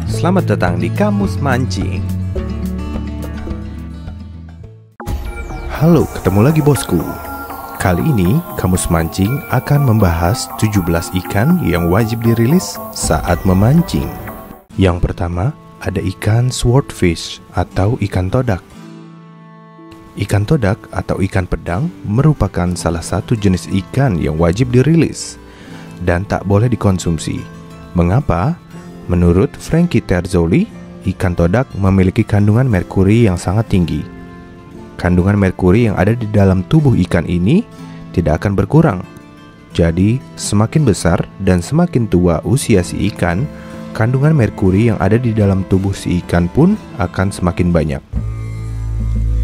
Selamat datang di Kamus Mancing. Halo, ketemu lagi bosku. Kali ini Kamus Mancing akan membahas 17 ikan yang wajib dirilis saat memancing. Yang pertama, ada ikan swordfish atau ikan todak. Ikan todak atau ikan pedang merupakan salah satu jenis ikan yang wajib dirilis dan tak boleh dikonsumsi. Mengapa? Menurut Frankie Terzoli, ikan todak memiliki kandungan merkuri yang sangat tinggi. Kandungan merkuri yang ada di dalam tubuh ikan ini tidak akan berkurang. Jadi, semakin besar dan semakin tua usia si ikan, kandungan merkuri yang ada di dalam tubuh si ikan pun akan semakin banyak.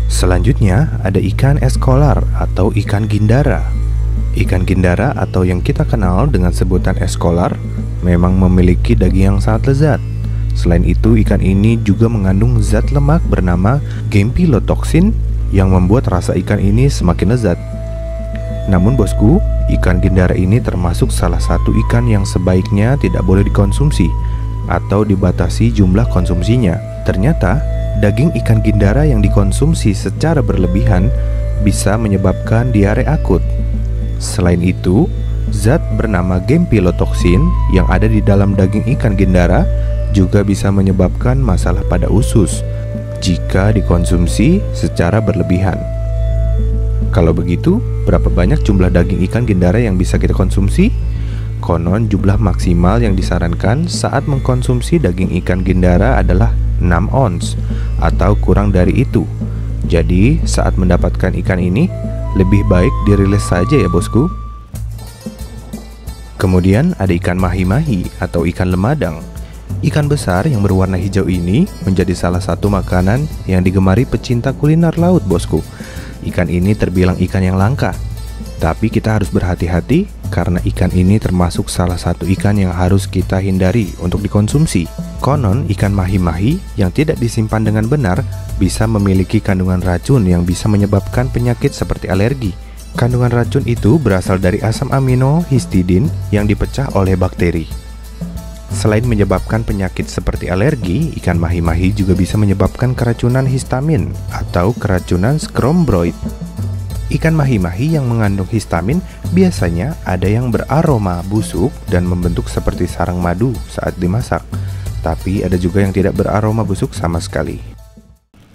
Selanjutnya, ada ikan eskolar atau ikan gindara. Ikan gindara atau yang kita kenal dengan sebutan eskolar memang memiliki daging yang sangat lezat. Selain itu, ikan ini juga mengandung zat lemak bernama gempilotoxin yang membuat rasa ikan ini semakin lezat. Namun bosku, ikan gindara ini termasuk salah satu ikan yang sebaiknya tidak boleh dikonsumsi atau dibatasi jumlah konsumsinya. Ternyata, daging ikan gindara yang dikonsumsi secara berlebihan bisa menyebabkan diare akut. Selain itu, zat bernama gempilotoxin yang ada di dalam daging ikan gindara juga bisa menyebabkan masalah pada usus jika dikonsumsi secara berlebihan. Kalau begitu, berapa banyak jumlah daging ikan gindara yang bisa kita konsumsi? Konon jumlah maksimal yang disarankan saat mengkonsumsi daging ikan gindara adalah 6 ons atau kurang dari itu. Jadi, saat mendapatkan ikan ini, lebih baik dirilis saja ya bosku. Kemudian ada ikan mahi-mahi atau ikan lemadang. Ikan besar yang berwarna hijau ini menjadi salah satu makanan yang digemari pecinta kuliner laut bosku. Ikan ini terbilang ikan yang langka, tapi kita harus berhati-hati karena ikan ini termasuk salah satu ikan yang harus kita hindari untuk dikonsumsi. Konon ikan mahi-mahi yang tidak disimpan dengan benar bisa memiliki kandungan racun yang bisa menyebabkan penyakit seperti alergi. Kandungan racun itu berasal dari asam amino histidin yang dipecah oleh bakteri. Selain menyebabkan penyakit seperti alergi, ikan mahi-mahi juga bisa menyebabkan keracunan histamin atau keracunan skrombroid. Ikan mahi-mahi yang mengandung histamin biasanya ada yang beraroma busuk dan membentuk seperti sarang madu saat dimasak. Tapi ada juga yang tidak beraroma busuk sama sekali.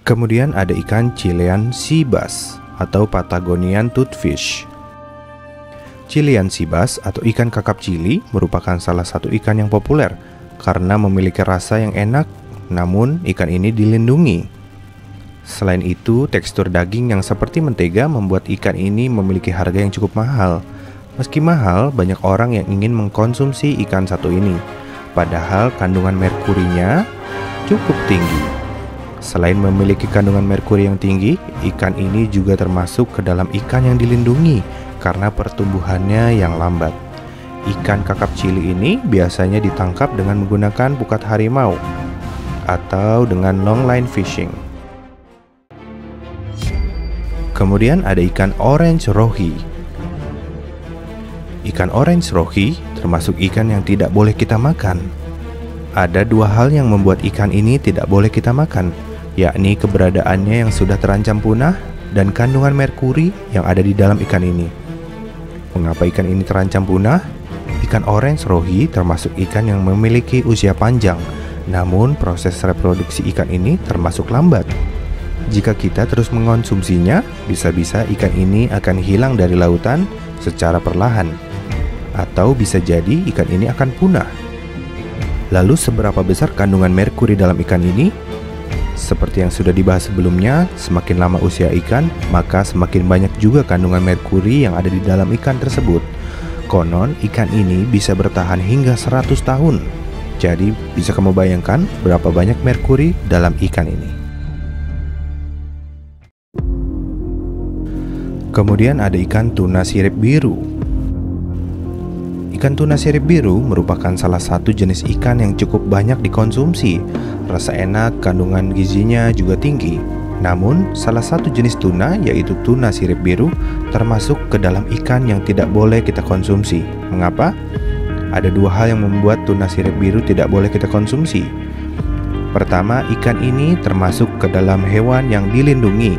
Kemudian ada ikan Chilean sea bass atau Patagonian toothfish. Chilean sea bass atau ikan kakap Chili merupakan salah satu ikan yang populer karena memiliki rasa yang enak, namun ikan ini dilindungi. Selain itu, tekstur daging yang seperti mentega membuat ikan ini memiliki harga yang cukup mahal. Meski mahal, banyak orang yang ingin mengkonsumsi ikan satu ini, padahal kandungan merkurinya cukup tinggi. Selain memiliki kandungan merkuri yang tinggi, ikan ini juga termasuk ke dalam ikan yang dilindungi karena pertumbuhannya yang lambat. Ikan kakap Chili ini biasanya ditangkap dengan menggunakan pukat harimau atau dengan long line fishing. Kemudian ada ikan orange rohi. Ikan orange rohi termasuk ikan yang tidak boleh kita makan. Ada dua hal yang membuat ikan ini tidak boleh kita makan, yakni keberadaannya yang sudah terancam punah dan kandungan merkuri yang ada di dalam ikan ini. Mengapa ikan ini terancam punah? Ikan orange rohi termasuk ikan yang memiliki usia panjang, namun proses reproduksi ikan ini termasuk lambat. Jika kita terus mengonsumsinya, bisa-bisa ikan ini akan hilang dari lautan secara perlahan, atau bisa jadi ikan ini akan punah. Lalu seberapa besar kandungan merkuri dalam ikan ini? Seperti yang sudah dibahas sebelumnya, semakin lama usia ikan, maka semakin banyak juga kandungan merkuri yang ada di dalam ikan tersebut. Konon, ikan ini bisa bertahan hingga 100 tahun. Jadi, bisa kamu bayangkan berapa banyak merkuri dalam ikan ini. Kemudian ada ikan tuna sirip biru. Ikan tuna sirip biru merupakan salah satu jenis ikan yang cukup banyak dikonsumsi. Rasa enak, kandungan gizinya juga tinggi. Namun, salah satu jenis tuna, yaitu tuna sirip biru, termasuk ke dalam ikan yang tidak boleh kita konsumsi. Mengapa? Ada dua hal yang membuat tuna sirip biru tidak boleh kita konsumsi. Pertama, ikan ini termasuk ke dalam hewan yang dilindungi.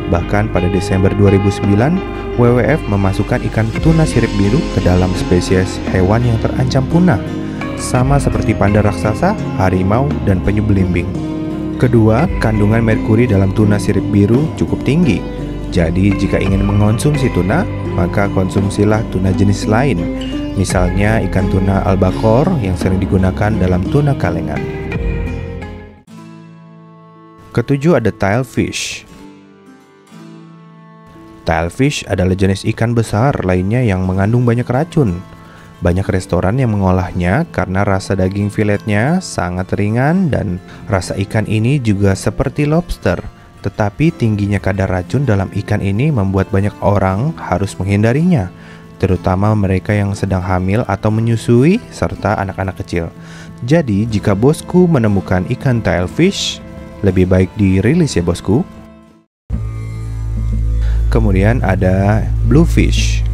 Bahkan pada Desember 2009, WWF memasukkan ikan tuna sirip biru ke dalam spesies hewan yang terancam punah, sama seperti panda raksasa, harimau, dan penyu belimbing. Kedua, kandungan merkuri dalam tuna sirip biru cukup tinggi. Jadi, jika ingin mengonsumsi tuna, maka konsumsilah tuna jenis lain. Misalnya ikan tuna albacore yang sering digunakan dalam tuna kalengan. Ketujuh, ada tilefish. Tilefish adalah jenis ikan besar lainnya yang mengandung banyak racun. Banyak restoran yang mengolahnya karena rasa daging filetnya sangat ringan dan rasa ikan ini juga seperti lobster. Tetapi tingginya kadar racun dalam ikan ini membuat banyak orang harus menghindarinya, terutama mereka yang sedang hamil atau menyusui serta anak-anak kecil. Jadi jika bosku menemukan ikan tilefish, lebih baik dirilis ya bosku. Kemudian ada bluefish.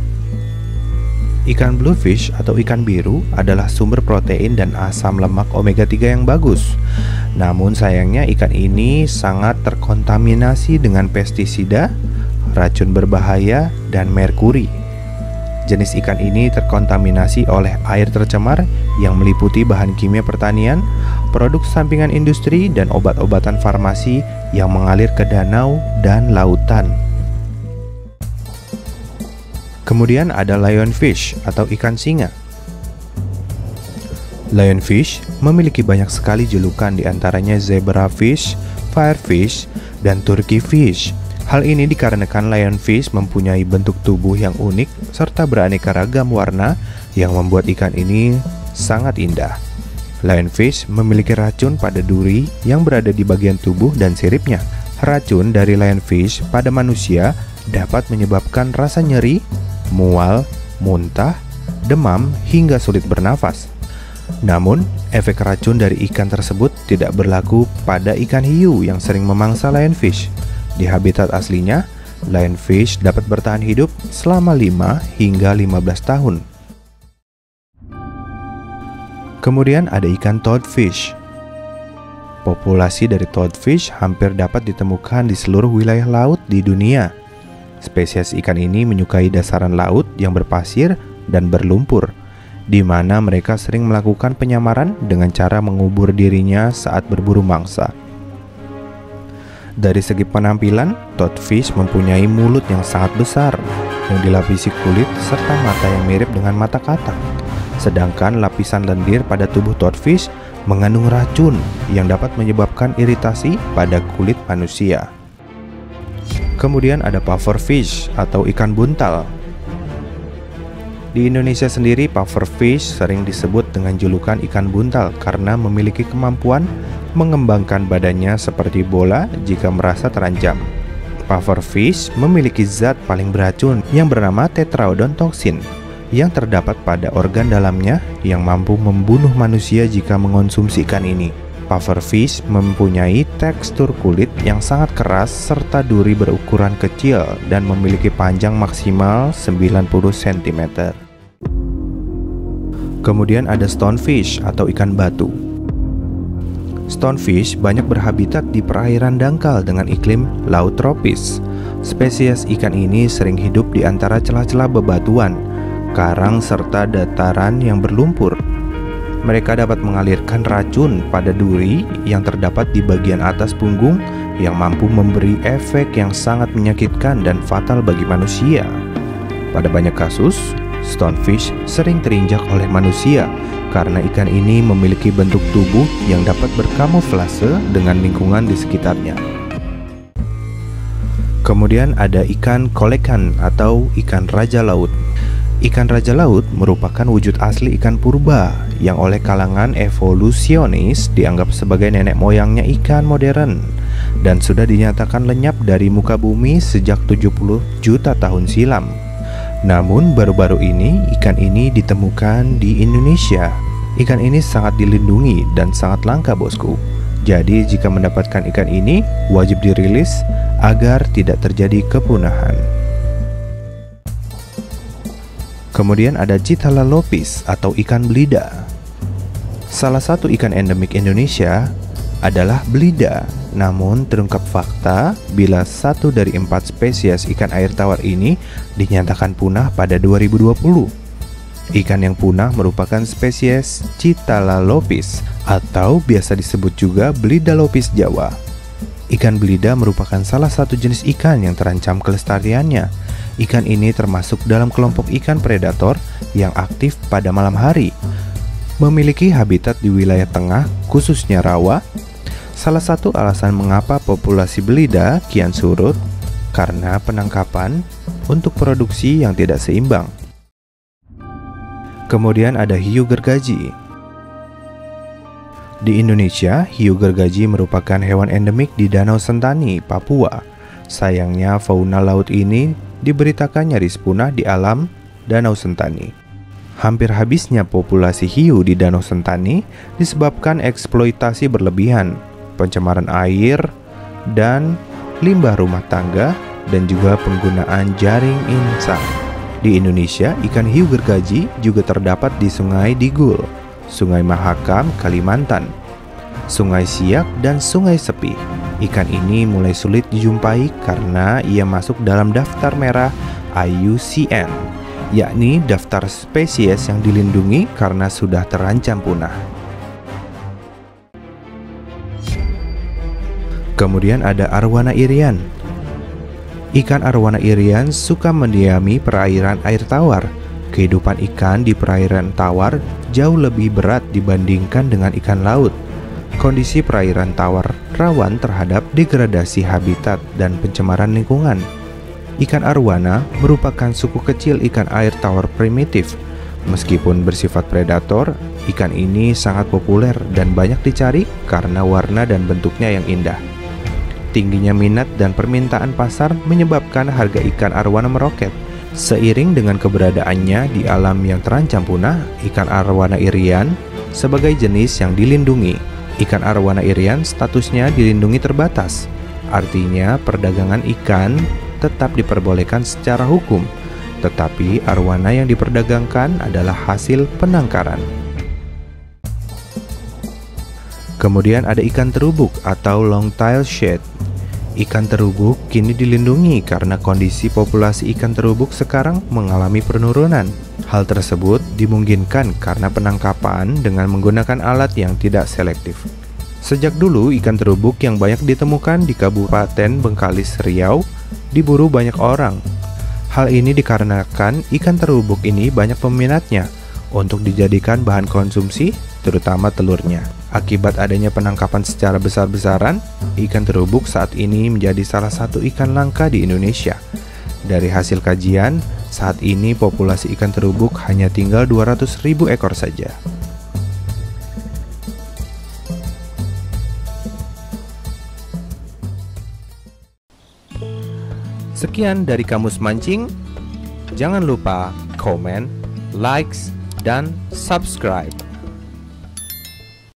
Ikan bluefish atau ikan biru adalah sumber protein dan asam lemak omega 3 yang bagus. Namun sayangnya ikan ini sangat terkontaminasi dengan pestisida, racun berbahaya, dan merkuri. Jenis ikan ini terkontaminasi oleh air tercemar yang meliputi bahan kimia pertanian, produk sampingan industri, dan obat-obatan farmasi yang mengalir ke danau dan lautan. Kemudian ada lionfish atau ikan singa. Lionfish memiliki banyak sekali julukan, diantaranya zebrafish, firefish, dan turkey fish. Hal ini dikarenakan lionfish mempunyai bentuk tubuh yang unik serta beraneka ragam warna yang membuat ikan ini sangat indah. Lionfish memiliki racun pada duri yang berada di bagian tubuh dan siripnya. Racun dari lionfish pada manusia dapat menyebabkan rasa nyeri, mual, muntah, demam, hingga sulit bernafas. Namun, efek racun dari ikan tersebut tidak berlaku pada ikan hiu yang sering memangsa lionfish. Di habitat aslinya, lionfish dapat bertahan hidup selama 5 hingga 15 tahun. Kemudian ada ikan toadfish. Populasi dari toadfish hampir dapat ditemukan di seluruh wilayah laut di dunia. Spesies ikan ini menyukai dasaran laut yang berpasir dan berlumpur, di mana mereka sering melakukan penyamaran dengan cara mengubur dirinya saat berburu mangsa. Dari segi penampilan, toadfish mempunyai mulut yang sangat besar, yang dilapisi kulit serta mata yang mirip dengan mata katak. Sedangkan lapisan lendir pada tubuh toadfish mengandung racun yang dapat menyebabkan iritasi pada kulit manusia. Kemudian ada pufferfish atau ikan buntal. Di Indonesia sendiri, pufferfish sering disebut dengan julukan ikan buntal karena memiliki kemampuan mengembangkan badannya seperti bola jika merasa terancam. Pufferfish memiliki zat paling beracun yang bernama tetrodontoksin yang terdapat pada organ dalamnya yang mampu membunuh manusia jika mengonsumsi ikan ini. Pufferfish mempunyai tekstur kulit yang sangat keras serta duri berukuran kecil dan memiliki panjang maksimal 90 cm. Kemudian ada stonefish atau ikan batu. Stonefish banyak berhabitat di perairan dangkal dengan iklim laut tropis. Spesies ikan ini sering hidup di antara celah-celah bebatuan, karang serta dataran yang berlumpur. Mereka dapat mengalirkan racun pada duri yang terdapat di bagian atas punggung yang mampu memberi efek yang sangat menyakitkan dan fatal bagi manusia. Pada banyak kasus, stonefish sering terinjak oleh manusia karena ikan ini memiliki bentuk tubuh yang dapat berkamuflase dengan lingkungan di sekitarnya. Kemudian ada ikan kolekan atau ikan raja laut. Ikan raja laut merupakan wujud asli ikan purba yang oleh kalangan evolusionis dianggap sebagai nenek moyangnya ikan modern dan sudah dinyatakan lenyap dari muka bumi sejak 70 juta tahun silam. Namun baru-baru ini ikan ini ditemukan di Indonesia. Ikan ini sangat dilindungi dan sangat langka bosku. Jadi jika mendapatkan ikan ini, wajib dirilis agar tidak terjadi kepunahan. Kemudian ada Cittalalopis atau ikan belida. Salah satu ikan endemik Indonesia adalah belida. Namun terungkap fakta bila 1 dari 4 spesies ikan air tawar ini dinyatakan punah pada 2020. Ikan yang punah merupakan spesies Cittalalopis atau biasa disebut juga Belidalopis Jawa. Ikan belida merupakan salah satu jenis ikan yang terancam kelestariannya. Ikan ini termasuk dalam kelompok ikan predator yang aktif pada malam hari. Memiliki habitat di wilayah tengah, khususnya rawa. Salah satu alasan mengapa populasi belida kian surut karena penangkapan untuk produksi yang tidak seimbang. Kemudian ada hiu gergaji. Di Indonesia, hiu gergaji merupakan hewan endemik di Danau Sentani, Papua. Sayangnya fauna laut ini diberitakan nyaris punah di alam Danau Sentani. Hampir habisnya populasi hiu di Danau Sentani disebabkan eksploitasi berlebihan, pencemaran air, dan limbah rumah tangga, dan juga penggunaan jaring insang. Di Indonesia, ikan hiu gergaji juga terdapat di Sungai Digul, Sungai Mahakam, Kalimantan, Sungai Siak, dan Sungai Sepi. Ikan ini mulai sulit dijumpai karena ia masuk dalam daftar merah IUCN, yakni daftar spesies yang dilindungi karena sudah terancam punah. Kemudian ada arwana irian. Ikan arwana irian suka mendiami perairan air tawar. Kehidupan ikan di perairan tawar jauh lebih berat dibandingkan dengan ikan laut. Kondisi perairan tawar rawan terhadap degradasi habitat dan pencemaran lingkungan. Ikan arwana merupakan suku kecil ikan air tawar primitif. Meskipun bersifat predator, ikan ini sangat populer dan banyak dicari karena warna dan bentuknya yang indah. Tingginya minat dan permintaan pasar menyebabkan harga ikan arwana meroket. Seiring dengan keberadaannya di alam yang terancam punah, ikan arwana irian sebagai jenis yang dilindungi. Ikan arwana irian statusnya dilindungi terbatas. Artinya perdagangan ikan tetap diperbolehkan secara hukum, tetapi arwana yang diperdagangkan adalah hasil penangkaran. Kemudian ada ikan terubuk atau long-tail shad. Ikan terubuk kini dilindungi karena kondisi populasi ikan terubuk sekarang mengalami penurunan. Hal tersebut dimungkinkan karena penangkapan dengan menggunakan alat yang tidak selektif. Sejak dulu ikan terubuk yang banyak ditemukan di Kabupaten Bengkalis, Riau diburu banyak orang. Hal ini dikarenakan ikan terubuk ini banyak peminatnya untuk dijadikan bahan konsumsi, terutama telurnya. Akibat adanya penangkapan secara besar-besaran, ikan terubuk saat ini menjadi salah satu ikan langka di Indonesia. Dari hasil kajian, saat ini populasi ikan terubuk hanya tinggal 200.000 ekor saja. Sekian dari Kamus Mancing. Jangan lupa komen, likes, dan subscribe.